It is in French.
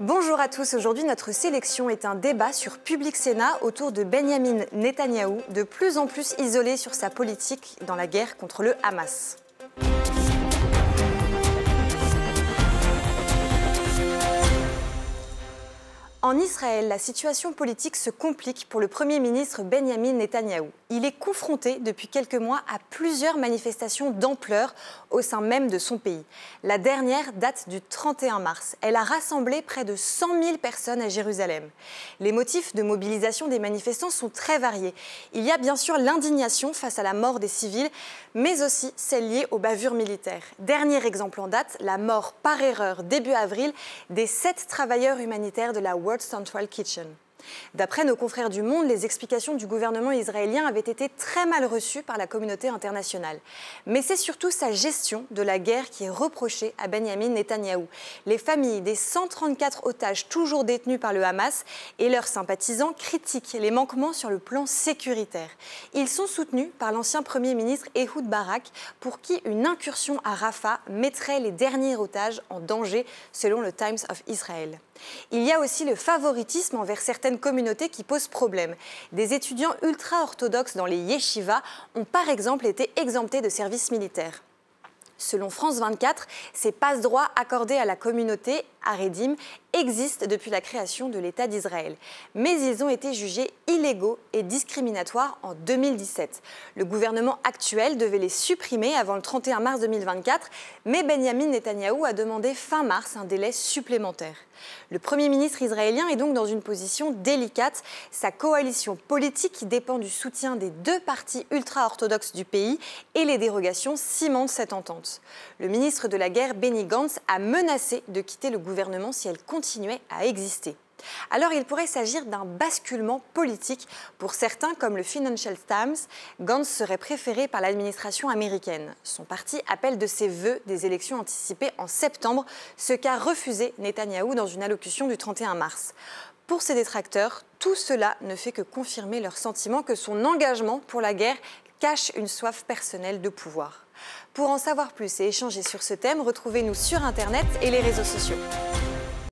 Bonjour à tous, aujourd'hui notre sélection est un débat sur Public Sénat autour de Benyamin Netanyahou, de plus en plus isolé sur sa politique dans la guerre contre le Hamas. En Israël, la situation politique se complique pour le Premier ministre Benyamin Netanyahou. Il est confronté depuis quelques mois à plusieurs manifestations d'ampleur au sein même de son pays. La dernière date du 31 mars. Elle a rassemblé près de 100 000 personnes à Jérusalem. Les motifs de mobilisation des manifestants sont très variés. Il y a bien sûr l'indignation face à la mort des civils, mais aussi celle liée aux bavures militaires. Dernier exemple en date, la mort par erreur début avril des 7 travailleurs humanitaires de la World Central Kitchen. D'après nos confrères du Monde, les explications du gouvernement israélien avaient été très mal reçues par la communauté internationale. Mais c'est surtout sa gestion de la guerre qui est reprochée à Benyamin Netanyahou. Les familles des 134 otages toujours détenus par le Hamas et leurs sympathisants critiquent les manquements sur le plan sécuritaire. Ils sont soutenus par l'ancien Premier ministre Ehud Barak, pour qui une incursion à Rafah mettrait les derniers otages en danger, selon le Times of Israel. Il y a aussi le favoritisme envers certaines communautés qui posent problème. Des étudiants ultra-orthodoxes dans les yeshivas ont par exemple été exemptés de service militaire. Selon France 24, ces passe-droits accordés à la communauté Haredim existent depuis la création de l'État d'Israël. Mais ils ont été jugés illégaux et discriminatoires en 2017. Le gouvernement actuel devait les supprimer avant le 31 mars 2024, mais Benyamin Netanyahou a demandé fin mars un délai supplémentaire. Le Premier ministre israélien est donc dans une position délicate. Sa coalition politique dépend du soutien des 2 partis ultra-orthodoxes du pays et les dérogations cimentent cette entente. Le ministre de la Guerre, Benny Gantz, a menacé de quitter le gouvernement si elle continuait à exister. Alors il pourrait s'agir d'un basculement politique. Pour certains, comme le Financial Times, Gantz serait préféré par l'administration américaine. Son parti appelle de ses vœux des élections anticipées en septembre, ce qu'a refusé Netanyahou dans une allocution du 31 mars. Pour ses détracteurs, tout cela ne fait que confirmer leur sentiment que son engagement pour la guerre cache une soif personnelle de pouvoir. Pour en savoir plus et échanger sur ce thème, retrouvez-nous sur Internet et les réseaux sociaux.